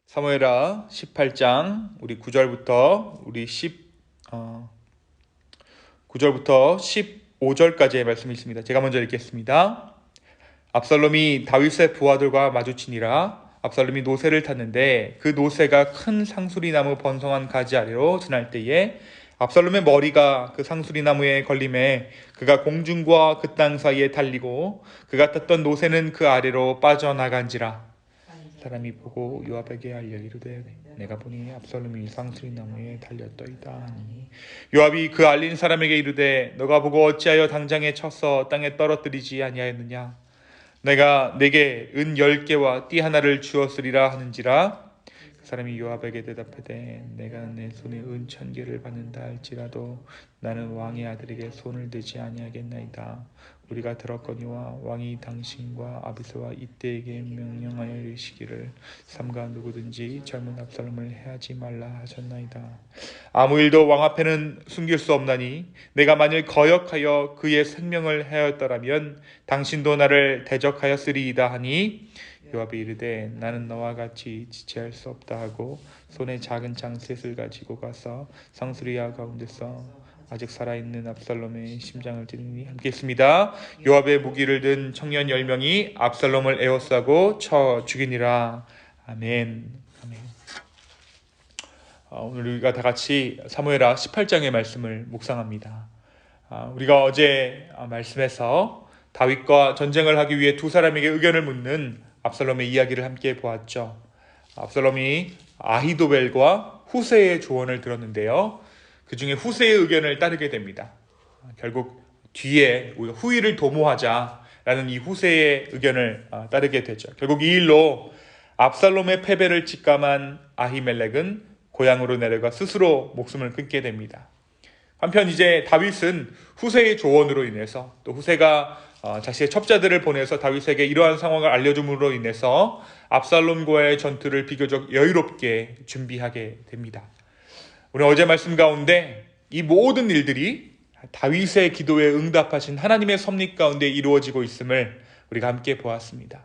사무엘하 18장 우리 9절부터 9절부터 15절까지의 말씀이 있습니다. 제가 먼저 읽겠습니다. 압살롬이 다윗의 부하들과 마주치니라. 압살롬이 노새를 탔는데 그 노새가 큰 상수리나무 번성한 가지 아래로 지날 때에 압살롬의 머리가 그 상수리나무에 걸림에 그가 공중과 그 땅 사이에 달리고 그가 탔던 노새는 그 아래로 빠져나간지라. 사람이 보고 요압에게 알려 이르되 내가 보니 압살롬이 상수리나무에 달렸더이다 하니 요압이 그 알린 사람에게 이르되 너가 보고 어찌하여 당장에 쳐서 땅에 떨어뜨리지 아니하였느냐. 내가 내게 은 10개와 띠 하나를 주었으리라 하는지라. 그 사람이 요압에게 대답하되 내가 내 손에 은 1000개를 받는다 할지라도 나는 왕의 아들에게 손을 대지 아니하겠나이다. 우리가 들었거니와 왕이 당신과 아비새와 이때에게 명령하여 이르시기를 삼가 누구든지 젊은 압살롬을 해하지 말라 하셨나이다. 아무 일도 왕 앞에는 숨길 수 없나니 내가 만일 거역하여 그의 생명을 해하였더라면 당신도 나를 대적하였으리이다 하니 요압이 이르되 나는 너와 같이 지체할 수 없다 하고 손에 작은 장 셋을 가지고 가서 상수리야 가운데서 아직 살아있는 압살롬의 심장을 찌르니 함께 있습니다. 요압의 무기를 든 청년 10명이 압살롬을 에워싸고 쳐 죽이니라. 아멘. 아멘. 오늘 우리가 다 같이 사무엘하 18장의 말씀을 묵상합니다. 우리가 어제 말씀에서 다윗과 전쟁을 하기 위해 두 사람에게 의견을 묻는 압살롬의 이야기를 함께 보았죠. 압살롬이 아히도벨과 후세의 조언을 들었는데요. 그 중에 후세의 의견을 따르게 됩니다. 결국 뒤에 우리가 후위를 도모하자라는 이 후세의 의견을 따르게 되죠. 결국 이 일로 압살롬의 패배를 직감한 아히멜렉은 고향으로 내려가 스스로 목숨을 끊게 됩니다. 한편 이제 다윗은 후세의 조언으로 인해서 또 후세가 자신의 첩자들을 보내서 다윗에게 이러한 상황을 알려줌으로 인해서 압살롬과의 전투를 비교적 여유롭게 준비하게 됩니다. 오늘 어제 말씀 가운데 이 모든 일들이 다윗의 기도에 응답하신 하나님의 섭리 가운데 이루어지고 있음을 우리가 함께 보았습니다.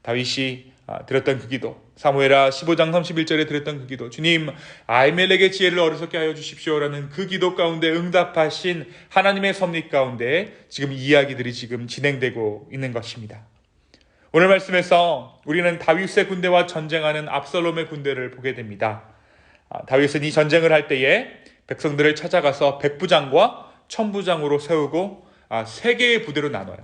다윗이 드렸던 그 기도, 사무엘하 15장 31절에 드렸던 그 기도, 주님 아히멜렉의 지혜를 어리석게 하여 주십시오라는 그 기도 가운데 응답하신 하나님의 섭리 가운데 지금 이야기들이 지금 진행되고 있는 것입니다. 오늘 말씀에서 우리는 다윗의 군대와 전쟁하는 압살롬의 군대를 보게 됩니다. 다윗은 이 전쟁을 할 때에 백성들을 찾아가서 백부장과 천부장으로 세우고 세 개의 부대로 나눠요.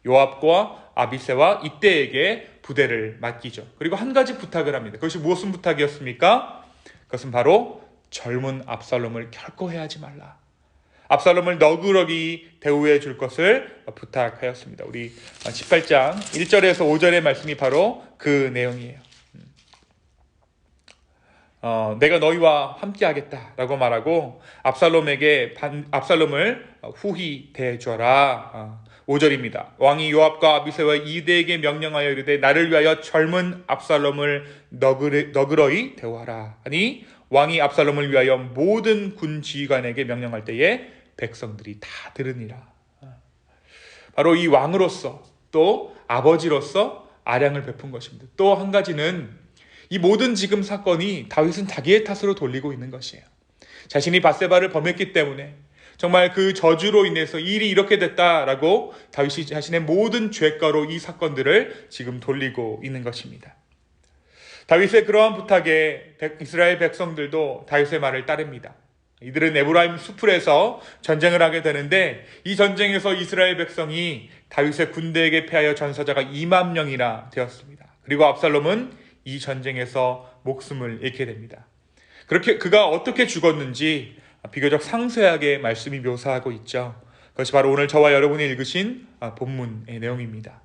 요압과 아비새와 이때에게 부대를 맡기죠. 그리고 한 가지 부탁을 합니다. 그것이 무슨 부탁이었습니까? 그것은 바로 젊은 압살롬을 결코 해하지 말라. 압살롬을 너그러이 대우해 줄 것을 부탁하였습니다. 우리 18장 1절에서 5절의 말씀이 바로 그 내용이에요. 내가 너희와 함께 하겠다라고 말하고 압살롬을 후히 대해줘라. 5절입니다. 왕이 요압과 아비새와 이대에게 명령하여 이르되 나를 위하여 젊은 압살롬을 너그러이 대우하라 하니 왕이 압살롬을 위하여 모든 군 지휘관에게 명령할 때에 백성들이 다 들으니라. 바로 이 왕으로서 또 아버지로서 아량을 베푼 것입니다. 또 한 가지는 이 모든 지금 사건이 다윗은 자기의 탓으로 돌리고 있는 것이에요. 자신이 밧세바를 범했기 때문에 정말 그 저주로 인해서 일이 이렇게 됐다라고 다윗이 자신의 모든 죄가로 이 사건들을 지금 돌리고 있는 것입니다. 다윗의 그러한 부탁에 이스라엘 백성들도 다윗의 말을 따릅니다. 이들은 에브라임 수풀에서 전쟁을 하게 되는데 이 전쟁에서 이스라엘 백성이 다윗의 군대에게 패하여 전사자가 2만 명이나 되었습니다. 그리고 압살롬은 이 전쟁에서 목숨을 잃게 됩니다. 그렇게 그가 어떻게 죽었는지 비교적 상세하게 말씀이 묘사하고 있죠. 그것이 바로 오늘 저와 여러분이 읽으신 본문의 내용입니다.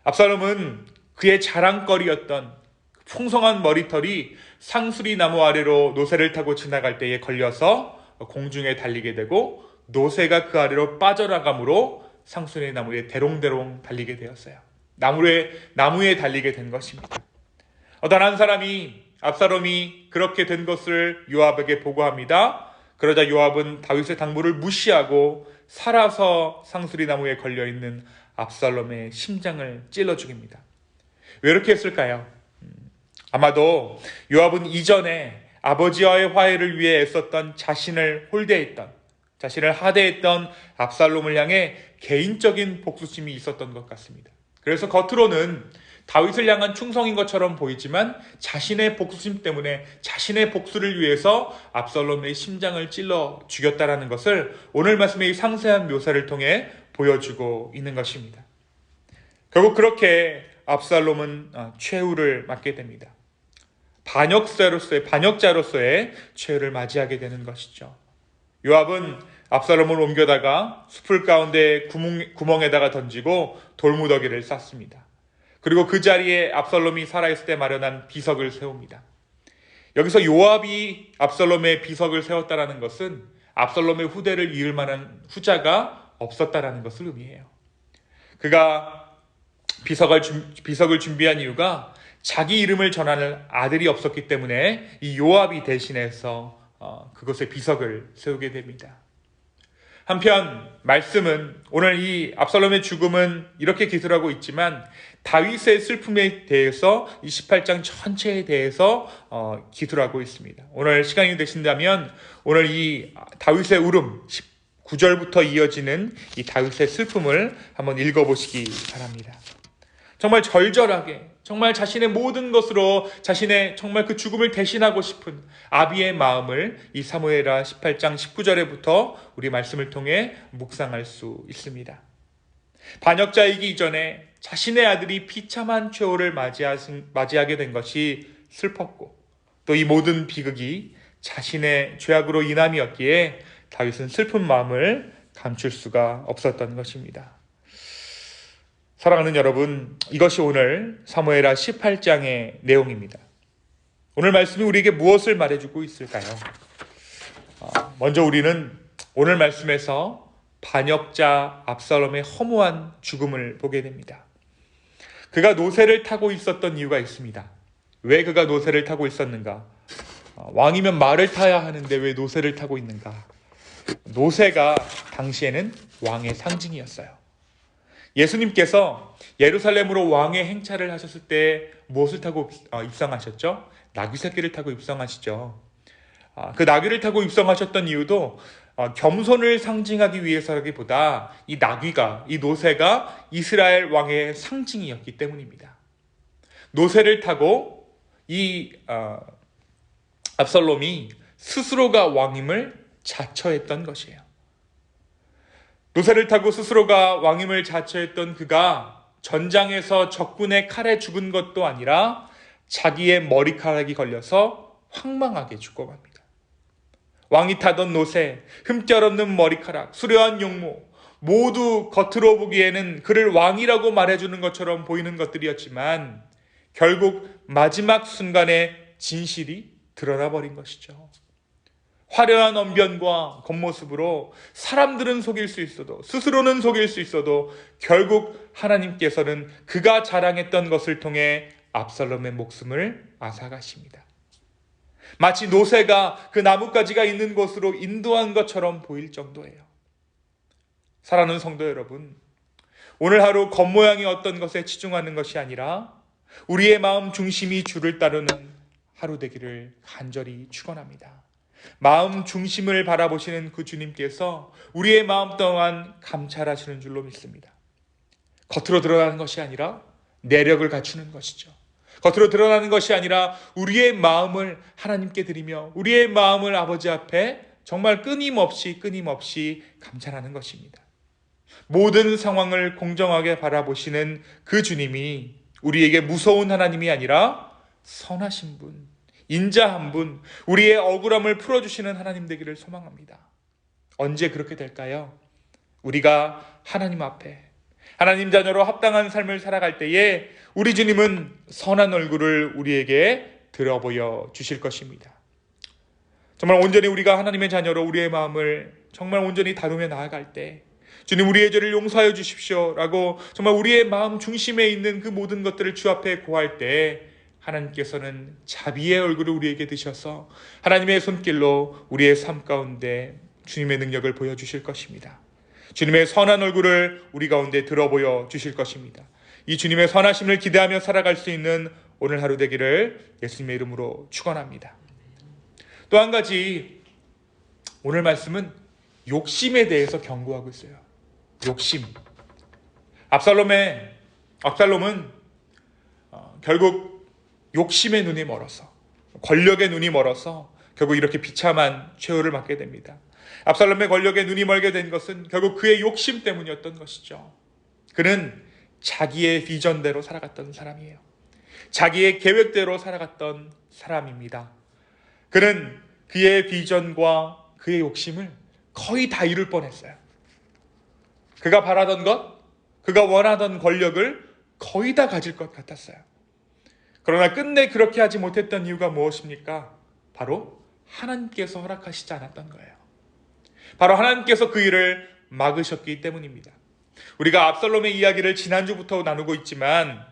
압살롬은 그의 자랑거리였던 풍성한 머리털이 상수리 나무 아래로 노새를 타고 지나갈 때에 걸려서 공중에 달리게 되고 노새가 그 아래로 빠져나가므로 상수리 나무에 대롱대롱 달리게 되었어요. 나무에 달리게 된 것입니다. 어떤 한 사람이 압살롬이 그렇게 된 것을 요압에게 보고합니다. 그러자 요압은 다윗의 당부를 무시하고 살아서 상수리 나무에 걸려있는 압살롬의 심장을 찔러 죽입니다. 왜 이렇게 했을까요? 아마도 요압은 이전에 아버지와의 화해를 위해 애썼던 자신을 홀대했던, 자신을 하대했던 압살롬을 향해 개인적인 복수심이 있었던 것 같습니다. 그래서 겉으로는 다윗을 향한 충성인 것처럼 보이지만 자신의 복수심 때문에 자신의 복수를 위해서 압살롬의 심장을 찔러 죽였다라는 것을 오늘 말씀의 상세한 묘사를 통해 보여주고 있는 것입니다. 결국 그렇게 압살롬은 최후를 맞게 됩니다. 반역자로서의 최후를 맞이하게 되는 것이죠. 요압은 압살롬을 옮겨다가 숲을 가운데 구멍에다가 던지고 돌무더기를 쌌습니다. 그리고 그 자리에 압살롬이 살아있을 때 마련한 비석을 세웁니다. 여기서 요압이 압살롬의 비석을 세웠다라는 것은 압살롬의 후대를 이을 만한 후자가 없었다라는 것을 의미해요. 그가 비석을 준비한 이유가 자기 이름을 전하는 아들이 없었기 때문에 이 요압이 대신해서 그곳에 비석을 세우게 됩니다. 한편 말씀은 오늘 이 압살롬의 죽음은 이렇게 기술하고 있지만 다윗의 슬픔에 대해서 이 18장 전체에 대해서 기술하고 있습니다. 오늘 시간이 되신다면 오늘 이 다윗의 울음 19절부터 이어지는 이 다윗의 슬픔을 한번 읽어보시기 바랍니다. 정말 절절하게 정말 자신의 모든 것으로 자신의 정말 그 죽음을 대신하고 싶은 아비의 마음을 이 사무엘하 18장 19절에부터 우리 말씀을 통해 묵상할 수 있습니다. 반역자이기 이전에 자신의 아들이 비참한 최후를 맞이하게 된 것이 슬펐고 또 이 모든 비극이 자신의 죄악으로 인함이었기에 다윗은 슬픈 마음을 감출 수가 없었던 것입니다. 사랑하는 여러분, 이것이 오늘 사무엘하 18장의 내용입니다. 오늘 말씀이 우리에게 무엇을 말해주고 있을까요? 먼저 우리는 오늘 말씀에서 반역자 압살롬의 허무한 죽음을 보게 됩니다. 그가 노새를 타고 있었던 이유가 있습니다. 왜 그가 노새를 타고 있었는가? 왕이면 말을 타야 하는데 왜 노새를 타고 있는가? 노새가 당시에는 왕의 상징이었어요. 예수님께서 예루살렘으로 왕의 행차를 하셨을 때 무엇을 타고 입성하셨죠? 나귀 새끼를 타고 입성하시죠. 그 나귀를 타고 입성하셨던 이유도 겸손을 상징하기 위해서라기보다 이 나귀가, 이 노새가 이스라엘 왕의 상징이었기 때문입니다. 노새를 타고 이 압살롬이 스스로가 왕임을 자처했던 것이에요. 노새를 타고 스스로가 왕임을 자처했던 그가 전장에서 적군의 칼에 죽은 것도 아니라 자기의 머리카락이 걸려서 황망하게 죽어갑니다. 왕이 타던 노새, 흠결 없는 머리카락, 수려한 용모, 모두 겉으로 보기에는 그를 왕이라고 말해주는 것처럼 보이는 것들이었지만 결국 마지막 순간에 진실이 드러나 버린 것이죠. 화려한 언변과 겉모습으로 사람들은 속일 수 있어도, 스스로는 속일 수 있어도 결국 하나님께서는 그가 자랑했던 것을 통해 압살롬의 목숨을 앗아가십니다. 마치 노새가 그 나뭇가지가 있는 곳으로 인도한 것처럼 보일 정도예요. 사랑하는 성도 여러분, 오늘 하루 겉모양이 어떤 것에 치중하는 것이 아니라 우리의 마음 중심이 주를 따르는 하루 되기를 간절히 축원합니다. 마음 중심을 바라보시는 그 주님께서 우리의 마음 또한 감찰하시는 줄로 믿습니다. 겉으로 드러나는 것이 아니라 내력을 갖추는 것이죠. 겉으로 드러나는 것이 아니라 우리의 마음을 하나님께 드리며 우리의 마음을 아버지 앞에 정말 끊임없이 감찰하는 것입니다. 모든 상황을 공정하게 바라보시는 그 주님이 우리에게 무서운 하나님이 아니라 선하신 분, 인자한 분, 우리의 억울함을 풀어주시는 하나님 되기를 소망합니다. 언제 그렇게 될까요? 우리가 하나님 앞에 하나님 자녀로 합당한 삶을 살아갈 때에 우리 주님은 선한 얼굴을 우리에게 들어보여 주실 것입니다. 정말 온전히 우리가 하나님의 자녀로 우리의 마음을 정말 온전히 다루며 나아갈 때 주님 우리의 죄를 용서하여 주십시오 라고 정말 우리의 마음 중심에 있는 그 모든 것들을 주 앞에 고할 때 하나님께서는 자비의 얼굴을 우리에게 드셔서 하나님의 손길로 우리의 삶 가운데 주님의 능력을 보여주실 것입니다. 주님의 선한 얼굴을 우리 가운데 들어보여 주실 것입니다. 이 주님의 선하심을 기대하며 살아갈 수 있는 오늘 하루 되기를 예수님의 이름으로 축원합니다. 또 한 가지, 오늘 말씀은 욕심에 대해서 경고하고 있어요. 욕심. 압살롬은 결국 욕심의 눈이 멀어서, 권력의 눈이 멀어서 결국 이렇게 비참한 최후를 맞게 됩니다. 압살롬의 권력의 눈이 멀게 된 것은 결국 그의 욕심 때문이었던 것이죠. 그는 자기의 비전대로 살아갔던 사람이에요. 자기의 계획대로 살아갔던 사람입니다. 그는 그의 비전과 그의 욕심을 거의 다 이룰 뻔했어요. 그가 바라던 것, 그가 원하던 권력을 거의 다 가질 것 같았어요. 그러나 끝내 그렇게 하지 못했던 이유가 무엇입니까? 바로 하나님께서 허락하시지 않았던 거예요. 바로 하나님께서 그 일을 막으셨기 때문입니다. 우리가 압살롬의 이야기를 지난주부터 나누고 있지만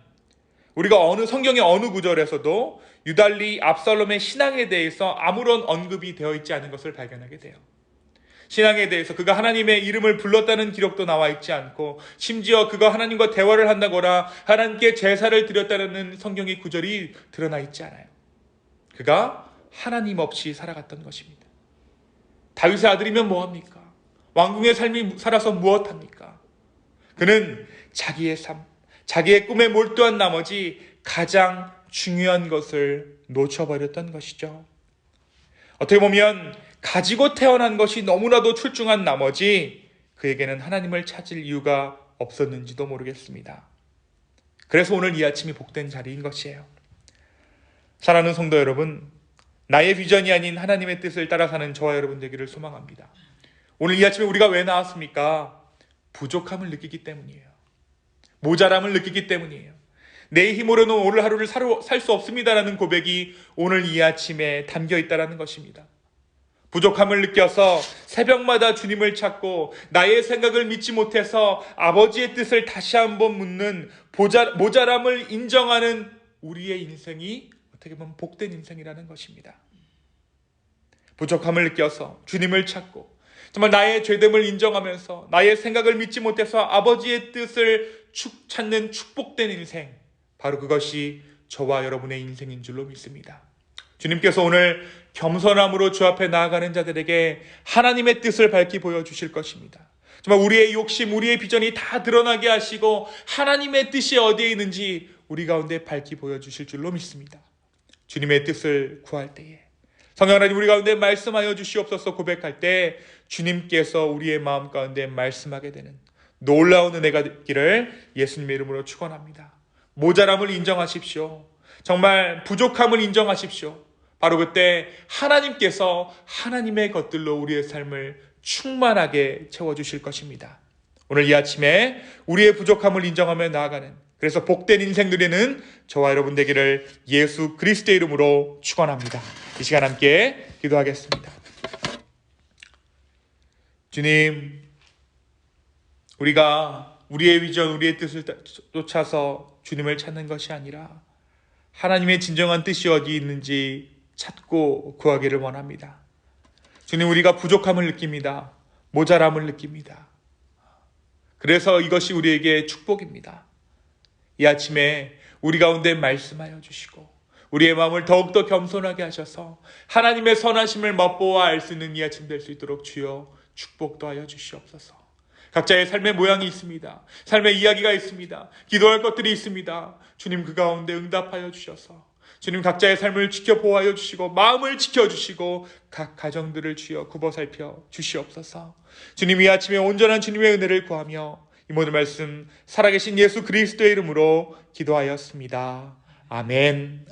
우리가 성경의 어느 구절에서도 유달리 압살롬의 신앙에 대해서 아무런 언급이 되어 있지 않은 것을 발견하게 돼요. 신앙에 대해서 그가 하나님의 이름을 불렀다는 기록도 나와 있지 않고, 심지어 그가 하나님과 대화를 한다거나 하나님께 제사를 드렸다는 성경의 구절이 드러나 있지 않아요. 그가 하나님 없이 살아갔던 것입니다. 다윗의 아들이면 뭐합니까? 왕궁의 삶이 살아서 무엇합니까? 그는 자기의 삶, 자기의 꿈에 몰두한 나머지 가장 중요한 것을 놓쳐버렸던 것이죠. 어떻게 보면 가지고 태어난 것이 너무나도 출중한 나머지 그에게는 하나님을 찾을 이유가 없었는지도 모르겠습니다. 그래서 오늘 이 아침이 복된 자리인 것이에요. 사랑하는 성도 여러분, 나의 비전이 아닌 하나님의 뜻을 따라 사는 저와 여러분 되기를 소망합니다. 오늘 이 아침에 우리가 왜 나왔습니까? 부족함을 느끼기 때문이에요. 모자람을 느끼기 때문이에요. 내 힘으로는 오늘 하루를 살 수 없습니다라는 고백이 오늘 이 아침에 담겨 있다는 것입니다. 부족함을 느껴서 새벽마다 주님을 찾고 나의 생각을 믿지 못해서 아버지의 뜻을 다시 한번 묻는 모자람을 인정하는 우리의 인생이 어떻게 보면 복된 인생이라는 것입니다. 부족함을 느껴서 주님을 찾고 정말 나의 죄됨을 인정하면서 나의 생각을 믿지 못해서 아버지의 뜻을 찾는 축복된 인생, 바로 그것이 저와 여러분의 인생인 줄로 믿습니다. 주님께서 오늘 겸손함으로 주 앞에 나아가는 자들에게 하나님의 뜻을 밝히 보여주실 것입니다. 정말 우리의 욕심, 우리의 비전이 다 드러나게 하시고 하나님의 뜻이 어디에 있는지 우리 가운데 밝히 보여주실 줄로 믿습니다. 주님의 뜻을 구할 때에, 성령 하나님 우리 가운데 말씀하여 주시옵소서 고백할 때 주님께서 우리의 마음 가운데 말씀하게 되는 놀라운 은혜가 있기를 예수님의 이름으로 축원합니다. 모자람을 인정하십시오. 정말 부족함을 인정하십시오. 바로 그때 하나님께서 하나님의 것들로 우리의 삶을 충만하게 채워주실 것입니다. 오늘 이 아침에 우리의 부족함을 인정하며 나아가는, 그래서 복된 인생 누리는 저와 여러분 되기를 예수 그리스도의 이름으로 축원합니다. 이 시간 함께 기도하겠습니다. 주님, 우리가 우리의 비전, 우리의 뜻을 쫓아서 주님을 찾는 것이 아니라 하나님의 진정한 뜻이 어디 있는지 찾고 구하기를 원합니다. 주님, 우리가 부족함을 느낍니다. 모자람을 느낍니다. 그래서 이것이 우리에게 축복입니다. 이 아침에 우리 가운데 말씀하여 주시고 우리의 마음을 더욱더 겸손하게 하셔서 하나님의 선하심을 맛보아 알 수 있는 이 아침 될 수 있도록 주여 축복도 하여 주시옵소서. 각자의 삶의 모양이 있습니다. 삶의 이야기가 있습니다. 기도할 것들이 있습니다. 주님 그 가운데 응답하여 주셔서 주님 각자의 삶을 지켜보아여 주시고 마음을 지켜주시고 각 가정들을 주여 굽어 살펴 주시옵소서. 주님 이 아침에 온전한 주님의 은혜를 구하며 이 모든 말씀 살아계신 예수 그리스도의 이름으로 기도하였습니다. 아멘.